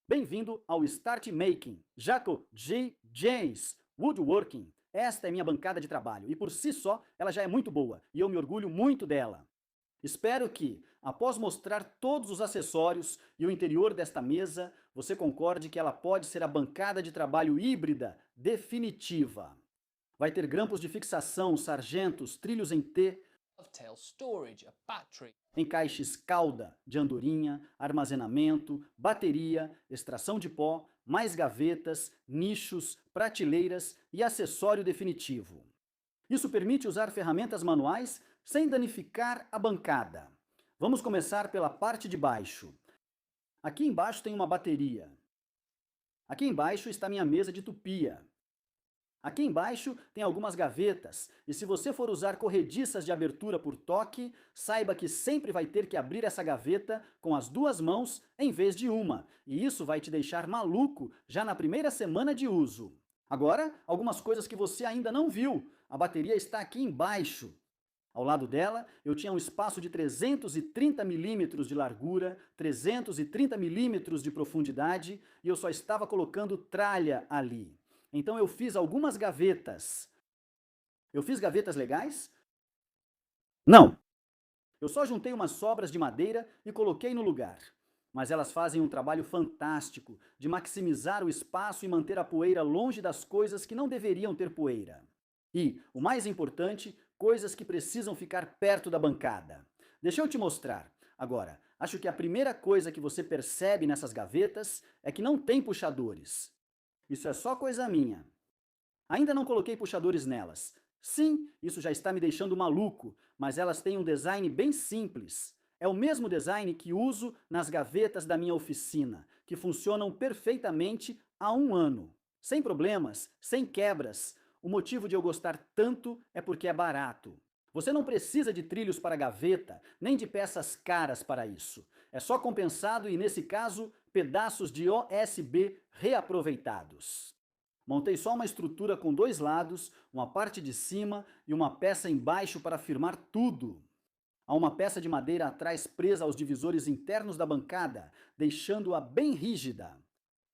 Bem-vindo ao Start Making, Jaco G. James Woodworking. Esta é minha bancada de trabalho e por si só ela já é muito boa e eu me orgulho muito dela. Espero que, após mostrar todos os acessórios e o interior desta mesa, você concorde que ela pode ser a bancada de trabalho híbrida definitiva. Vai ter grampos de fixação, sargentos, trilhos em T, Dovetail storage, a battery. encaixes cauda de andorinha, armazenamento, bateria, extração de pó, mais gavetas, nichos, prateleiras e acessório definitivo. Isso permite usar ferramentas manuais sem danificar a bancada. Vamos começar pela parte de baixo. Aqui embaixo tem uma bateria. Aqui embaixo está minha mesa de tupia. Aqui embaixo tem algumas gavetas, e se você for usar corrediças de abertura por toque, saiba que sempre vai ter que abrir essa gaveta com as duas mãos em vez de uma, e isso vai te deixar maluco já na primeira semana de uso. Agora, algumas coisas que você ainda não viu. A bateria está aqui embaixo. Ao lado dela, eu tinha um espaço de 330 milímetros de largura, 330 milímetros de profundidade, e eu só estava colocando tralha ali. Então eu fiz algumas gavetas. Eu fiz gavetas legais? Não. Eu só juntei umas sobras de madeira e coloquei no lugar. Mas elas fazem um trabalho fantástico de maximizar o espaço e manter a poeira longe das coisas que não deveriam ter poeira. E, o mais importante, coisas que precisam ficar perto da bancada. Deixa eu te mostrar. Agora, acho que a primeira coisa que você percebe nessas gavetas é que não tem puxadores. Isso é só coisa minha. Ainda não coloquei puxadores nelas. Sim, isso já está me deixando maluco, mas elas têm um design bem simples. É o mesmo design que uso nas gavetas da minha oficina, que funcionam perfeitamente há um ano. Sem problemas, sem quebras. O motivo de eu gostar tanto é porque é barato. Você não precisa de trilhos para gaveta, nem de peças caras para isso. É só compensado e, nesse caso, pedaços de OSB reaproveitados. Montei só uma estrutura com dois lados, uma parte de cima e uma peça embaixo para firmar tudo. Há uma peça de madeira atrás presa aos divisores internos da bancada, deixando-a bem rígida.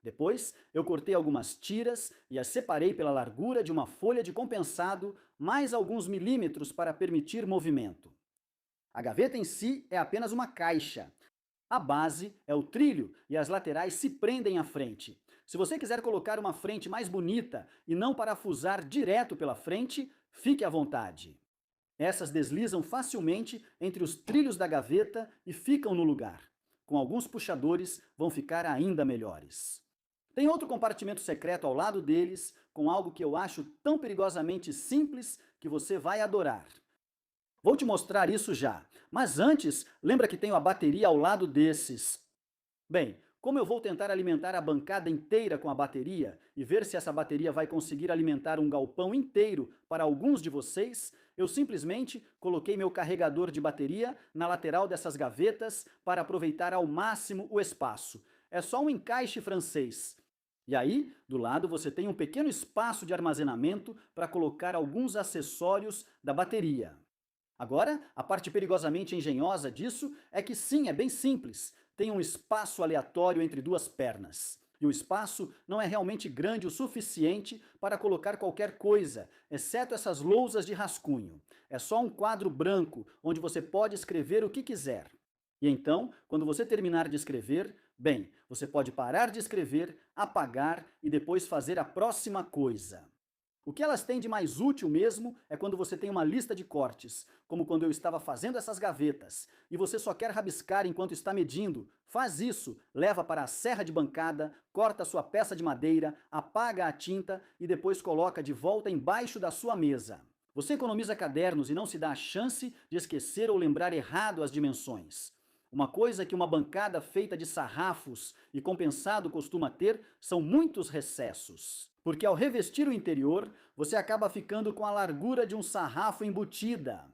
Depois, eu cortei algumas tiras e as separei pela largura de uma folha de compensado, mais alguns milímetros para permitir movimento. A gaveta em si é apenas uma caixa. A base é o trilho e as laterais se prendem à frente. Se você quiser colocar uma frente mais bonita e não parafusar direto pela frente, fique à vontade. Essas deslizam facilmente entre os trilhos da gaveta e ficam no lugar. Com alguns puxadores, vão ficar ainda melhores. Tem outro compartimento secreto ao lado deles, com algo que eu acho tão perigosamente simples que você vai adorar. Vou te mostrar isso já, mas antes, lembra que tenho a bateria ao lado desses. Bem, como eu vou tentar alimentar a bancada inteira com a bateria e ver se essa bateria vai conseguir alimentar um galpão inteiro para alguns de vocês, eu simplesmente coloquei meu carregador de bateria na lateral dessas gavetas para aproveitar ao máximo o espaço. É só um encaixe francês. E aí, do lado, você tem um pequeno espaço de armazenamento para colocar alguns acessórios da bateria. Agora, a parte perigosamente engenhosa disso é que sim, é bem simples. Tem um espaço aleatório entre duas pernas. E o espaço não é realmente grande o suficiente para colocar qualquer coisa, exceto essas lousas de rascunho. É só um quadro branco, onde você pode escrever o que quiser. E então, quando você terminar de escrever, bem, você pode parar de escrever, apagar e depois fazer a próxima coisa. O que elas têm de mais útil mesmo é quando você tem uma lista de cortes, como quando eu estava fazendo essas gavetas, e você só quer rabiscar enquanto está medindo. Faz isso, leva para a serra de bancada, corta sua peça de madeira, apaga a tinta e depois coloca de volta embaixo da sua mesa. Você economiza cadernos e não se dá a chance de esquecer ou lembrar errado as dimensões. Uma coisa que uma bancada feita de sarrafos e compensado costuma ter são muitos recessos. Porque ao revestir o interior, você acaba ficando com a largura de um sarrafo embutida.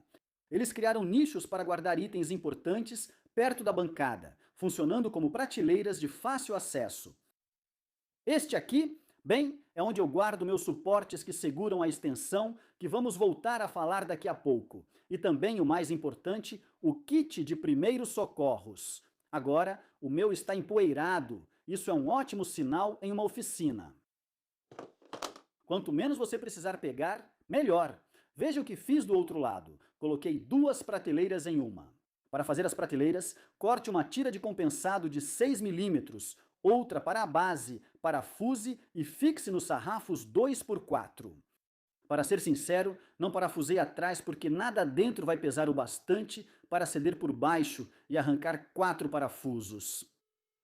Eles criaram nichos para guardar itens importantes perto da bancada, funcionando como prateleiras de fácil acesso. Este aqui, bem, é onde eu guardo meus suportes que seguram a extensão, que vamos voltar a falar daqui a pouco. E também, o mais importante, o kit de primeiros socorros. Agora, o meu está empoeirado. Isso é um ótimo sinal em uma oficina. Quanto menos você precisar pegar, melhor. Veja o que fiz do outro lado. Coloquei 2 prateleiras em uma. Para fazer as prateleiras, corte uma tira de compensado de 6 milímetros, outra para a base, parafuse e fixe nos sarrafos 2x4. Para ser sincero, não parafusei atrás porque nada dentro vai pesar o bastante para ceder por baixo e arrancar 4 parafusos.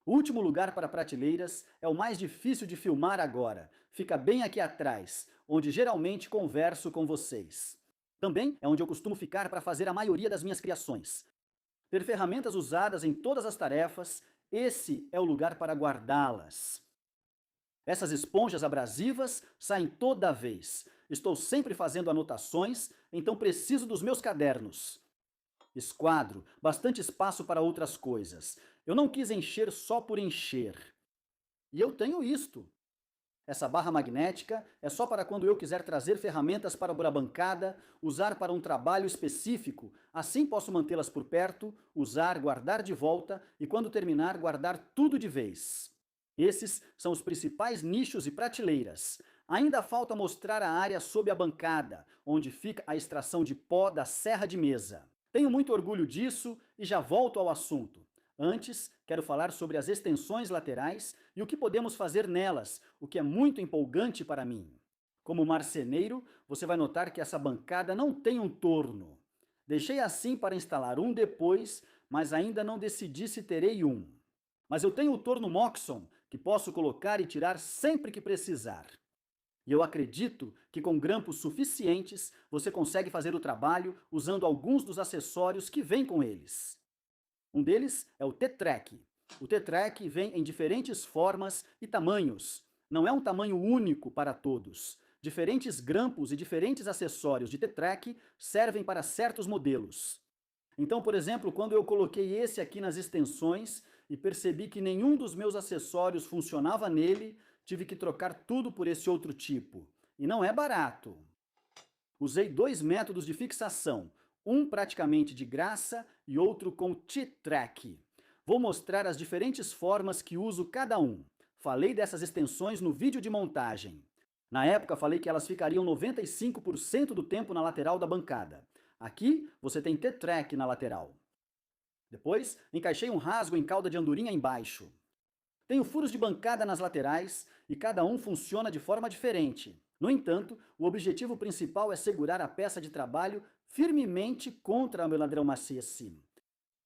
O último lugar para prateleiras é o mais difícil de filmar agora. Fica bem aqui atrás, onde geralmente converso com vocês. Também é onde eu costumo ficar para fazer a maioria das minhas criações. Ter ferramentas usadas em todas as tarefas, esse é o lugar para guardá-las. Essas esponjas abrasivas saem toda vez. Estou sempre fazendo anotações, então preciso dos meus cadernos. Esquadro, bastante espaço para outras coisas. Eu não quis encher só por encher. E eu tenho isto. Essa barra magnética é só para quando eu quiser trazer ferramentas para a bancada, usar para um trabalho específico. Assim posso mantê-las por perto, usar, guardar de volta e quando terminar, guardar tudo de vez. Esses são os principais nichos e prateleiras. Ainda falta mostrar a área sob a bancada, onde fica a extração de pó da serra de mesa. Tenho muito orgulho disso e já volto ao assunto. Antes, quero falar sobre as extensões laterais e o que podemos fazer nelas, o que é muito empolgante para mim. Como marceneiro, você vai notar que essa bancada não tem um torno. Deixei assim para instalar um depois, mas ainda não decidi se terei um. Mas eu tenho o torno Moxon, que posso colocar e tirar sempre que precisar. E eu acredito que com grampos suficientes você consegue fazer o trabalho usando alguns dos acessórios que vêm com eles. Um deles é o T-Track. O T-Track vem em diferentes formas e tamanhos. Não é um tamanho único para todos. Diferentes grampos e diferentes acessórios de T-Track servem para certos modelos. Então, por exemplo, quando eu coloquei esse aqui nas extensões e percebi que nenhum dos meus acessórios funcionava nele, tive que trocar tudo por esse outro tipo. E não é barato. Usei 2 métodos de fixação, um praticamente de graça e outro com T-Track. Vou mostrar as diferentes formas que uso cada um. Falei dessas extensões no vídeo de montagem. Na época falei que elas ficariam 95% do tempo na lateral da bancada. Aqui você tem T-Track na lateral. Depois, encaixei um rasgo em cauda de andorinha embaixo. Tenho furos de bancada nas laterais e cada um funciona de forma diferente. No entanto, o objetivo principal é segurar a peça de trabalho firmemente contra o ladrão maciço.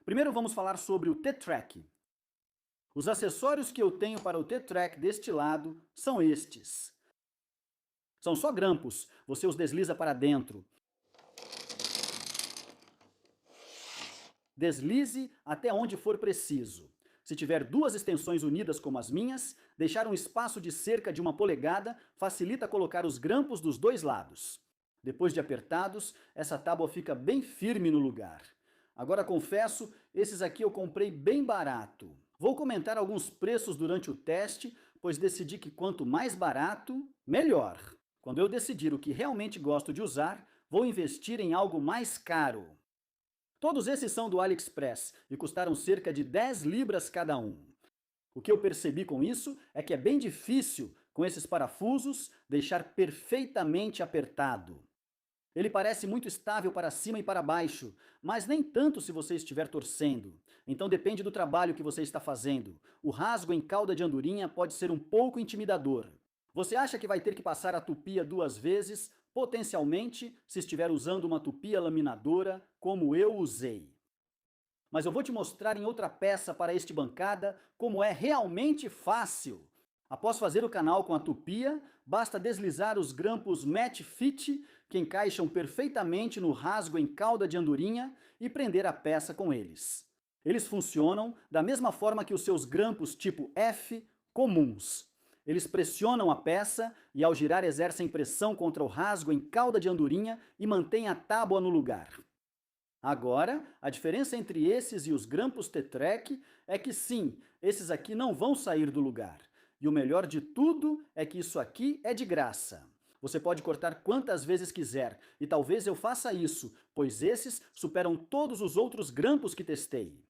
Primeiro vamos falar sobre o T-Track. Os acessórios que eu tenho para o T-Track deste lado são estes. São só grampos, você os desliza para dentro. Deslize até onde for preciso. Se tiver 2 extensões unidas como as minhas, deixar um espaço de cerca de 1 polegada facilita colocar os grampos dos 2 lados. Depois de apertados, essa tábua fica bem firme no lugar. Agora confesso, esses aqui eu comprei bem barato. Vou comentar alguns preços durante o teste, pois decidi que quanto mais barato, melhor. Quando eu decidir o que realmente gosto de usar, vou investir em algo mais caro. Todos esses são do AliExpress e custaram cerca de 10 libras cada um. O que eu percebi com isso é que é bem difícil, com esses parafusos, deixar perfeitamente apertado. Ele parece muito estável para cima e para baixo, mas nem tanto se você estiver torcendo. Então depende do trabalho que você está fazendo. O rasgo em cauda de andorinha pode ser um pouco intimidador. Você acha que vai ter que passar a tupia 2 vezes, potencialmente, se estiver usando uma tupia laminadora, como eu usei. Mas eu vou te mostrar em outra peça para este bancada como é realmente fácil. Após fazer o canal com a tupia, basta deslizar os grampos Match Fit, que encaixam perfeitamente no rasgo em cauda de andorinha, e prender a peça com eles. Eles funcionam da mesma forma que os seus grampos tipo F comuns. Eles pressionam a peça e, ao girar, exercem pressão contra o rasgo em cauda de andorinha e mantêm a tábua no lugar. Agora, a diferença entre esses e os grampos T-Track é que sim, esses aqui não vão sair do lugar. E o melhor de tudo é que isso aqui é de graça. Você pode cortar quantas vezes quiser, e talvez eu faça isso, pois esses superam todos os outros grampos que testei.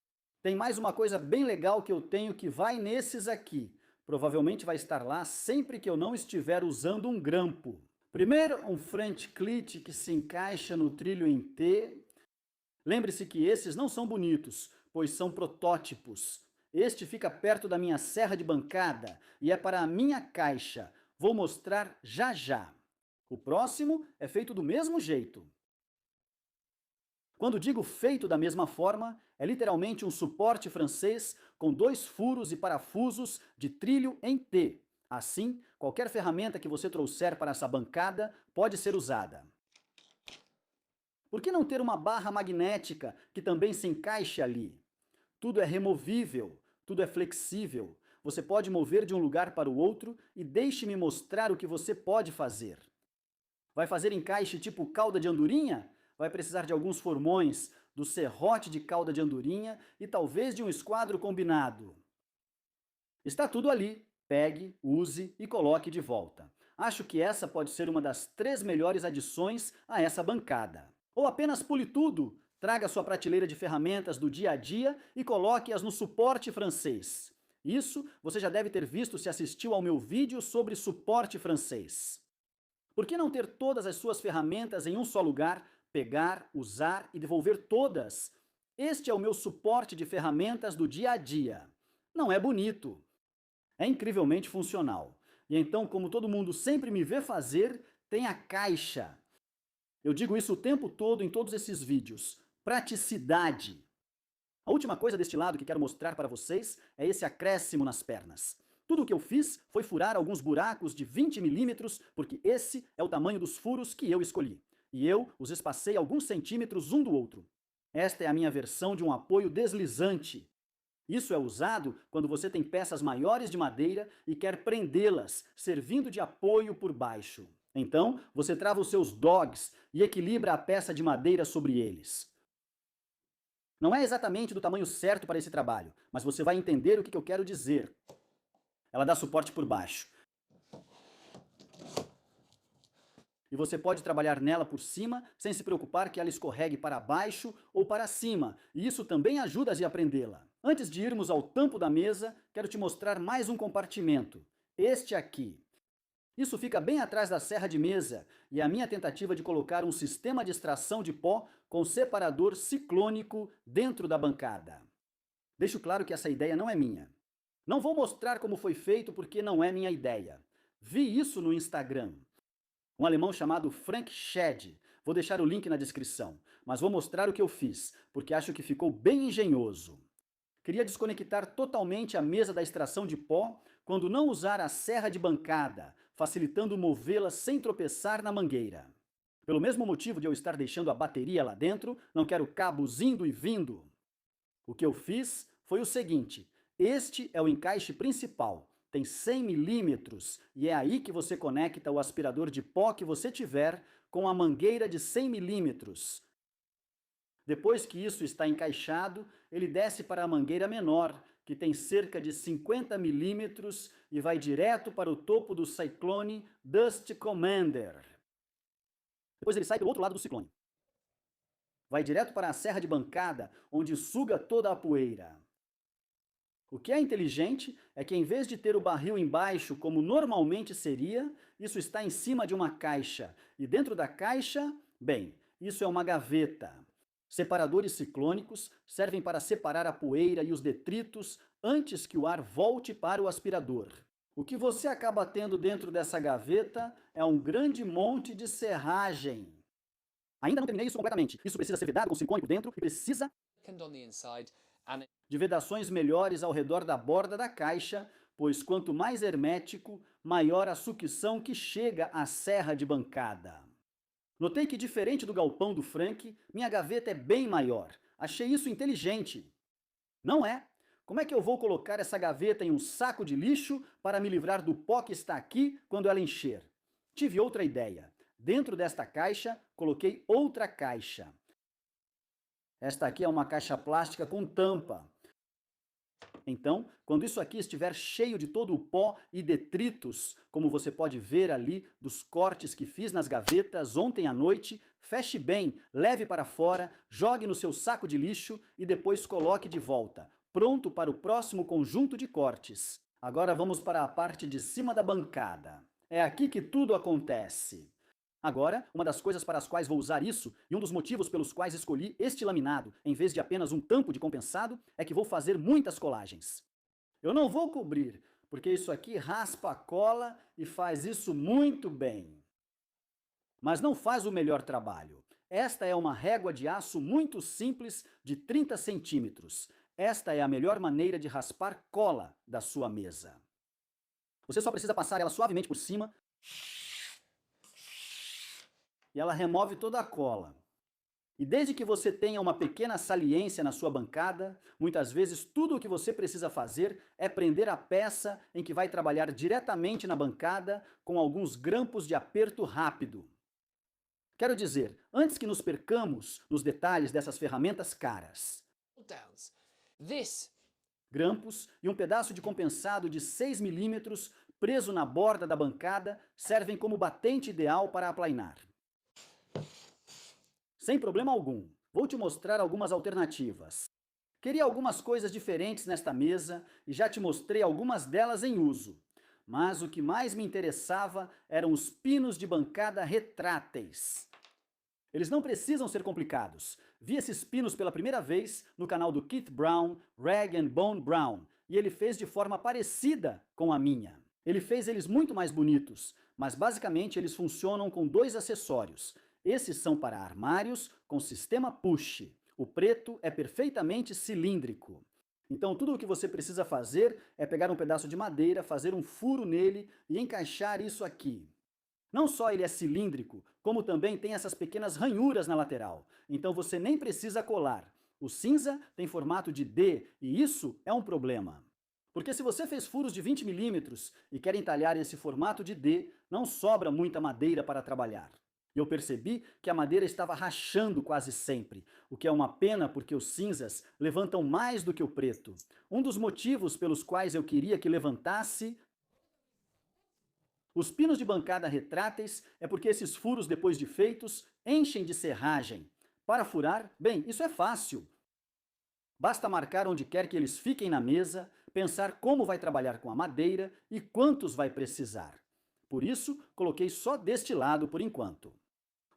Tem mais uma coisa bem legal que eu tenho que vai nesses aqui. Provavelmente vai estar lá sempre que eu não estiver usando um grampo. Primeiro, um French cleat que se encaixa no trilho em T. Lembre-se que esses não são bonitos, pois são protótipos. Este fica perto da minha serra de bancada e é para a minha caixa. Vou mostrar já já. O próximo é feito do mesmo jeito. Quando digo feito da mesma forma, é literalmente um suporte francês com 2 furos e parafusos de trilho em T. Assim, qualquer ferramenta que você trouxer para essa bancada pode ser usada. Por que não ter uma barra magnética que também se encaixe ali? Tudo é removível, tudo é flexível. Você pode mover de um lugar para o outro e deixe-me mostrar o que você pode fazer. Vai fazer encaixe tipo cauda de andorinha? Vai precisar de alguns formões, do serrote de cauda de andorinha e talvez de um esquadro combinado. Está tudo ali. Pegue, use e coloque de volta. Acho que essa pode ser uma das 3 melhores adições a essa bancada. Ou apenas pule tudo, traga sua prateleira de ferramentas do dia a dia e coloque-as no suporte francês. Isso você já deve ter visto se assistiu ao meu vídeo sobre suporte francês. Por que não ter todas as suas ferramentas em um só lugar, pegar, usar e devolver todas? Este é o meu suporte de ferramentas do dia a dia. Não é bonito. É incrivelmente funcional. E então, como todo mundo sempre me vê fazer, tem a caixa. Eu digo isso o tempo todo em todos esses vídeos. Praticidade. A última coisa deste lado que quero mostrar para vocês é esse acréscimo nas pernas. Tudo o que eu fiz foi furar alguns buracos de 20 milímetros, porque esse é o tamanho dos furos que eu escolhi. E eu os espacei alguns centímetros um do outro. Esta é a minha versão de um apoio deslizante. Isso é usado quando você tem peças maiores de madeira e quer prendê-las, servindo de apoio por baixo. Então, você trava os seus dogs e equilibra a peça de madeira sobre eles. Não é exatamente do tamanho certo para esse trabalho, mas você vai entender o que eu quero dizer. Ela dá suporte por baixo. E você pode trabalhar nela por cima sem se preocupar que ela escorregue para baixo ou para cima, e isso também ajuda a aprendê-la. Antes de irmos ao tampo da mesa, quero te mostrar mais um compartimento, este aqui. Isso fica bem atrás da serra de mesa, e é a minha tentativa de colocar um sistema de extração de pó com separador ciclônico dentro da bancada. Deixo claro que essa ideia não é minha. Não vou mostrar como foi feito porque não é minha ideia. Vi isso no Instagram. Um alemão chamado Frank Schad. Vou deixar o link na descrição, mas vou mostrar o que eu fiz, porque acho que ficou bem engenhoso. Queria desconectar totalmente a mesa da extração de pó quando não usar a serra de bancada, facilitando movê-la sem tropeçar na mangueira. Pelo mesmo motivo de eu estar deixando a bateria lá dentro, não quero cabos indo e vindo. O que eu fiz foi o seguinte: este é o encaixe principal. Tem 100 milímetros e é aí que você conecta o aspirador de pó que você tiver com a mangueira de 100 milímetros. Depois que isso está encaixado, ele desce para a mangueira menor, que tem cerca de 50 milímetros e vai direto para o topo do Cyclone Dust Commander. Depois ele sai pelo outro lado do ciclone. Vai direto para a serra de bancada, onde suga toda a poeira. O que é inteligente é que, em vez de ter o barril embaixo, como normalmente seria, isso está em cima de uma caixa. E dentro da caixa, bem, isso é uma gaveta. Separadores ciclônicos servem para separar a poeira e os detritos antes que o ar volte para o aspirador. O que você acaba tendo dentro dessa gaveta é um grande monte de serragem. Ainda não terminei isso completamente. Isso precisa ser vedado com silicone por dentro e precisa On the inside, and de vedações melhores ao redor da borda da caixa, pois quanto mais hermético, maior a sucção que chega à serra de bancada. Notei que, diferente do galpão do Frank, minha gaveta é bem maior. Achei isso inteligente. Não é? Como é que eu vou colocar essa gaveta em um saco de lixo para me livrar do pó que está aqui quando ela encher? Tive outra ideia. Dentro desta caixa, coloquei outra caixa. Esta aqui é uma caixa plástica com tampa. Então, quando isso aqui estiver cheio de todo o pó e detritos, como você pode ver ali dos cortes que fiz nas gavetas ontem à noite, feche bem, leve para fora, jogue no seu saco de lixo e depois coloque de volta, pronto para o próximo conjunto de cortes. Agora vamos para a parte de cima da bancada. É aqui que tudo acontece. Agora, uma das coisas para as quais vou usar isso, e um dos motivos pelos quais escolhi este laminado em vez de apenas um tampo de compensado, é que vou fazer muitas colagens. Eu não vou cobrir, porque isso aqui raspa a cola e faz isso muito bem. Mas não faz o melhor trabalho. Esta é uma régua de aço muito simples de 30 centímetros. Esta é a melhor maneira de raspar cola da sua mesa. Você só precisa passar ela suavemente por cima e ela remove toda a cola. E desde que você tenha uma pequena saliência na sua bancada, muitas vezes tudo o que você precisa fazer é prender a peça em que vai trabalhar diretamente na bancada com alguns grampos de aperto rápido. Quero dizer, antes que nos percamos nos detalhes dessas ferramentas caras. Downs. This Grampos e um pedaço de compensado de 6 milímetros preso na borda da bancada servem como batente ideal para aplainar. Sem problema algum, vou te mostrar algumas alternativas. Queria algumas coisas diferentes nesta mesa e já te mostrei algumas delas em uso. Mas o que mais me interessava eram os pinos de bancada retráteis. Eles não precisam ser complicados. Vi esses pinos pela primeira vez no canal do Keith Brown, Rag and Bone Brown, e ele fez de forma parecida com a minha. Ele fez eles muito mais bonitos, mas basicamente eles funcionam com dois acessórios. Esses são para armários com sistema push. O preto é perfeitamente cilíndrico. Então tudo o que você precisa fazer é pegar um pedaço de madeira, fazer um furo nele e encaixar isso aqui. Não só ele é cilíndrico, como também tem essas pequenas ranhuras na lateral. Então você nem precisa colar. O cinza tem formato de D e isso é um problema. Porque se você fez furos de 20 milímetros e quer entalhar esse formato de D, não sobra muita madeira para trabalhar. E eu percebi que a madeira estava rachando quase sempre, o que é uma pena porque os cinzas levantam mais do que o preto. Um dos motivos pelos quais eu queria que levantasse os pinos de bancada retráteis é porque esses furos, depois de feitos, enchem de serragem. Para furar, bem, isso é fácil. Basta marcar onde quer que eles fiquem na mesa, pensar como vai trabalhar com a madeira e quantos vai precisar. Por isso, coloquei só deste lado por enquanto.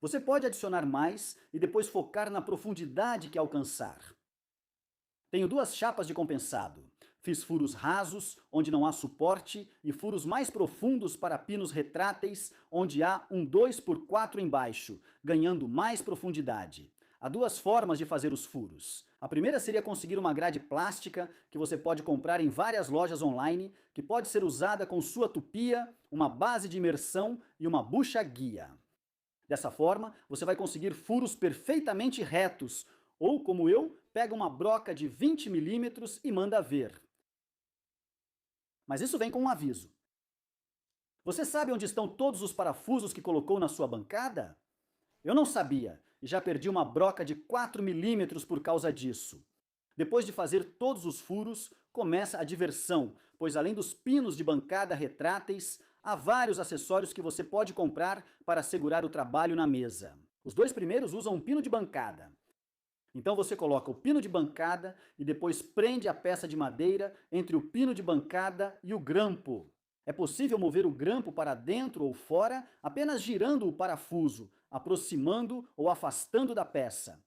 Você pode adicionar mais e depois focar na profundidade que alcançar. Tenho duas chapas de compensado. Fiz furos rasos, onde não há suporte, e furos mais profundos para pinos retráteis, onde há um 2x4 embaixo, ganhando mais profundidade. Há duas formas de fazer os furos. A primeira seria conseguir uma grade plástica, que você pode comprar em várias lojas online, que pode ser usada com sua tupia, uma base de imersão e uma bucha guia. Dessa forma, você vai conseguir furos perfeitamente retos, ou, como eu, pega uma broca de 20 milímetros e manda ver. Mas isso vem com um aviso. Você sabe onde estão todos os parafusos que colocou na sua bancada? Eu não sabia, e já perdi uma broca de 4 milímetros por causa disso. Depois de fazer todos os furos, começa a diversão, pois além dos pinos de bancada retráteis, há vários acessórios que você pode comprar para segurar o trabalho na mesa. Os dois primeiros usam um pino de bancada. Então você coloca o pino de bancada e depois prende a peça de madeira entre o pino de bancada e o grampo. É possível mover o grampo para dentro ou fora apenas girando o parafuso, aproximando ou afastando da peça.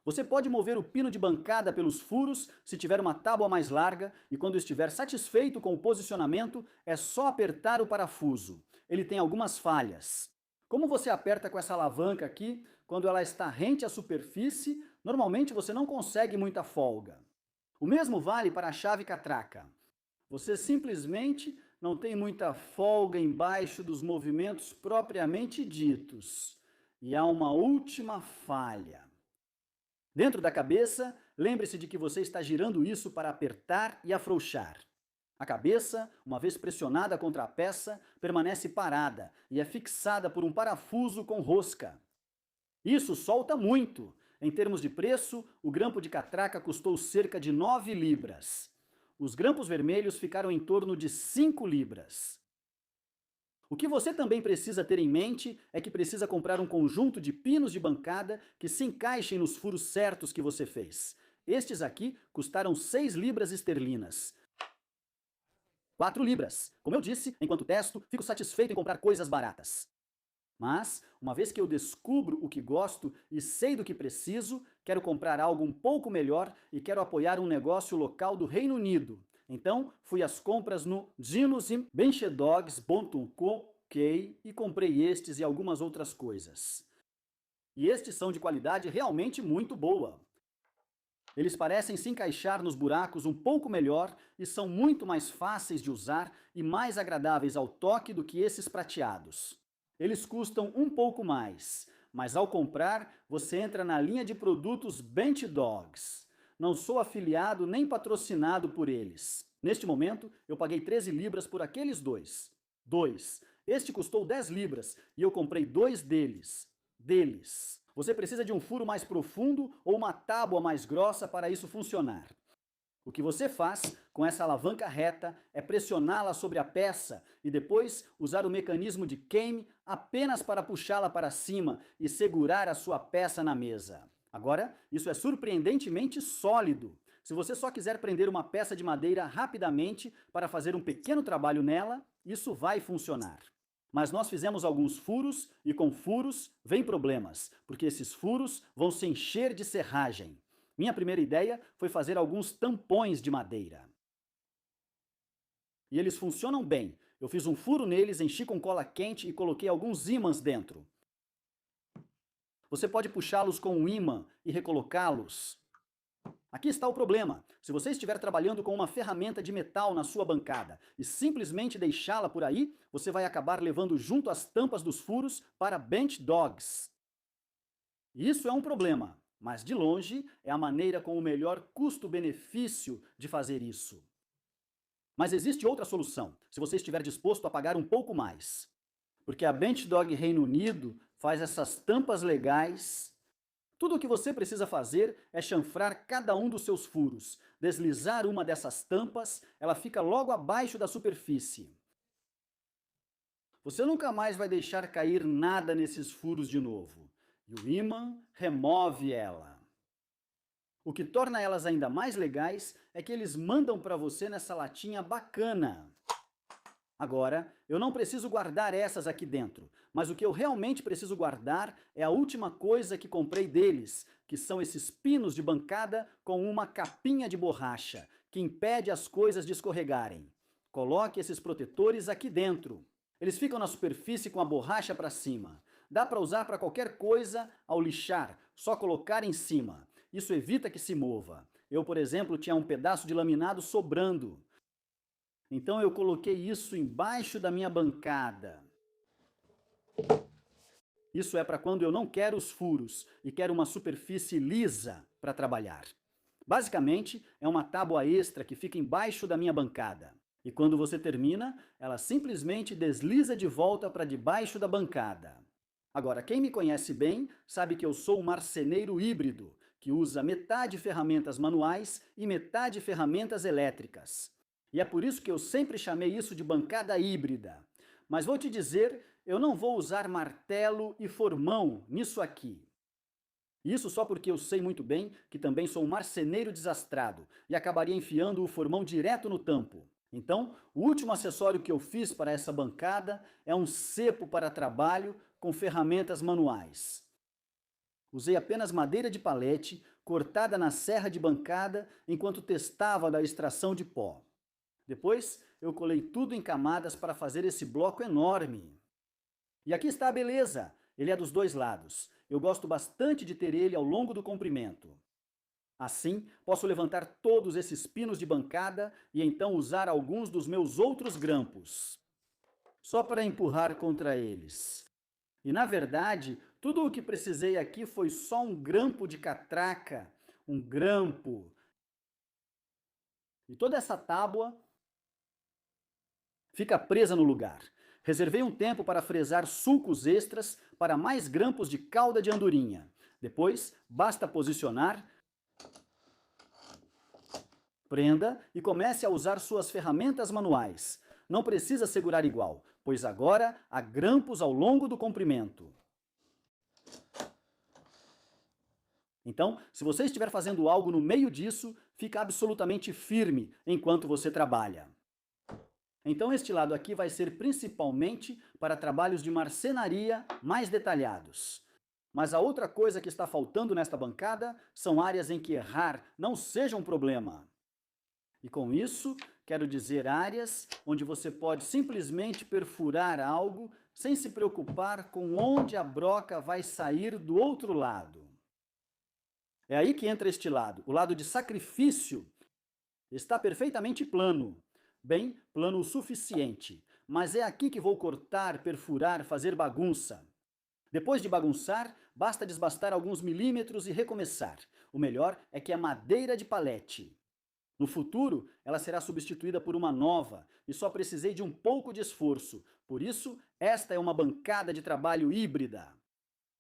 Você pode mover o pino de bancada pelos furos se tiver uma tábua mais larga e quando estiver satisfeito com o posicionamento, é só apertar o parafuso. Ele tem algumas falhas. Como você aperta com essa alavanca aqui, quando ela está rente à superfície, normalmente você não consegue muita folga. O mesmo vale para a chave catraca. Você simplesmente não tem muita folga embaixo dos movimentos propriamente ditos. E há uma última falha. Dentro da cabeça, lembre-se de que você está girando isso para apertar e afrouxar. A cabeça, uma vez pressionada contra a peça, permanece parada e é fixada por um parafuso com rosca. Isso solta muito. Em termos de preço, o grampo de catraca custou cerca de 9 libras. Os grampos vermelhos ficaram em torno de 5 libras. O que você também precisa ter em mente é que precisa comprar um conjunto de pinos de bancada que se encaixem nos furos certos que você fez. Estes aqui custaram 6 libras esterlinas. 4 libras. Como eu disse, enquanto testo, fico satisfeito em comprar coisas baratas. Mas, uma vez que eu descubro o que gosto e sei do que preciso, quero comprar algo um pouco melhor e quero apoiar um negócio local do Reino Unido. Então, fui às compras no dinosimbenchedogs.com e comprei estes e algumas outras coisas. E estes são de qualidade realmente muito boa. Eles parecem se encaixar nos buracos um pouco melhor e são muito mais fáceis de usar e mais agradáveis ao toque do que esses prateados. Eles custam um pouco mais, mas ao comprar, você entra na linha de produtos Bench Dogs. Não sou afiliado nem patrocinado por eles. Neste momento, eu paguei 13 libras por aqueles dois. Este custou 10 libras e eu comprei 2 deles. Você precisa de um furo mais profundo ou uma tábua mais grossa para isso funcionar. O que você faz com essa alavanca reta é pressioná-la sobre a peça e depois usar o mecanismo de Kame apenas para puxá-la para cima e segurar a sua peça na mesa. Agora, isso é surpreendentemente sólido. Se você só quiser prender uma peça de madeira rapidamente para fazer um pequeno trabalho nela, isso vai funcionar. Mas nós fizemos alguns furos e com furos vem problemas, porque esses furos vão se encher de serragem. Minha primeira ideia foi fazer alguns tampões de madeira. E eles funcionam bem. Eu fiz um furo neles, enchi com cola quente e coloquei alguns ímãs dentro. Você pode puxá-los com um ímã e recolocá-los. Aqui está o problema. Se você estiver trabalhando com uma ferramenta de metal na sua bancada e simplesmente deixá-la por aí, você vai acabar levando junto as tampas dos furos para Bench Dogs. Isso é um problema, mas de longe é a maneira com o melhor custo-benefício de fazer isso. Mas existe outra solução, se você estiver disposto a pagar um pouco mais. Porque a Bench Dog Reino Unido faz essas tampas legais. Tudo o que você precisa fazer é chanfrar cada um dos seus furos, deslizar uma dessas tampas, ela fica logo abaixo da superfície. Você nunca mais vai deixar cair nada nesses furos de novo. E o ímã remove ela. O que torna elas ainda mais legais é que eles mandam para você nessa latinha bacana. Agora, eu não preciso guardar essas aqui dentro, mas o que eu realmente preciso guardar é a última coisa que comprei deles, que são esses pinos de bancada com uma capinha de borracha, que impede as coisas de escorregarem. Coloque esses protetores aqui dentro. Eles ficam na superfície com a borracha para cima. Dá para usar para qualquer coisa ao lixar, só colocar em cima. Isso evita que se mova. Eu, por exemplo, tinha um pedaço de laminado sobrando. Então eu coloquei isso embaixo da minha bancada. Isso é para quando eu não quero os furos e quero uma superfície lisa para trabalhar. Basicamente, é uma tábua extra que fica embaixo da minha bancada. E quando você termina, ela simplesmente desliza de volta para debaixo da bancada. Agora, quem me conhece bem sabe que eu sou um marceneiro híbrido, que usa metade ferramentas manuais e metade ferramentas elétricas. E é por isso que eu sempre chamei isso de bancada híbrida. Mas vou te dizer, eu não vou usar martelo e formão nisso aqui. Isso só porque eu sei muito bem que também sou um marceneiro desastrado e acabaria enfiando o formão direto no tampo. Então, o último acessório que eu fiz para essa bancada é um cepo para trabalho com ferramentas manuais. Usei apenas madeira de palete cortada na serra de bancada enquanto testava da extração de pó. Depois, eu colei tudo em camadas para fazer esse bloco enorme. E aqui está a beleza. Ele é dos dois lados. Eu gosto bastante de ter ele ao longo do comprimento. Assim, posso levantar todos esses pinos de bancada e então usar alguns dos meus outros grampos, só para empurrar contra eles. E na verdade, tudo o que precisei aqui foi só um grampo de catraca, um grampo. E toda essa tábua fica presa no lugar. Reservei um tempo para fresar sulcos extras para mais grampos de cauda de andorinha. Depois, basta posicionar, prenda e comece a usar suas ferramentas manuais. Não precisa segurar igual, pois agora há grampos ao longo do comprimento. Então, se você estiver fazendo algo no meio disso, fica absolutamente firme enquanto você trabalha. Então este lado aqui vai ser principalmente para trabalhos de marcenaria mais detalhados. Mas a outra coisa que está faltando nesta bancada são áreas em que errar não seja um problema. E com isso, quero dizer áreas onde você pode simplesmente perfurar algo sem se preocupar com onde a broca vai sair do outro lado. É aí que entra este lado, o lado de sacrifício. Está perfeitamente plano, bem, plano o suficiente, mas é aqui que vou cortar, perfurar, fazer bagunça. Depois de bagunçar, basta desbastar alguns milímetros e recomeçar. O melhor é que é madeira de palete. No futuro, ela será substituída por uma nova e só precisei de um pouco de esforço. Por isso, esta é uma bancada de trabalho híbrida.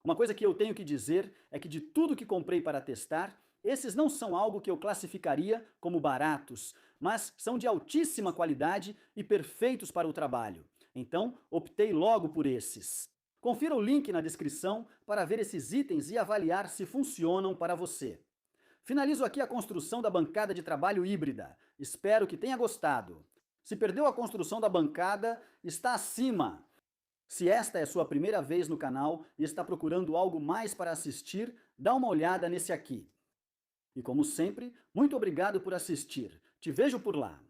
Uma coisa que eu tenho que dizer é que de tudo que comprei para testar, esses não são algo que eu classificaria como baratos, mas são de altíssima qualidade e perfeitos para o trabalho. Então, optei logo por esses. Confira o link na descrição para ver esses itens e avaliar se funcionam para você. Finalizo aqui a construção da bancada de trabalho híbrida. Espero que tenha gostado. Se perdeu a construção da bancada, está acima. Se esta é sua primeira vez no canal e está procurando algo mais para assistir, dá uma olhada nesse aqui. E como sempre, muito obrigado por assistir. Te vejo por lá.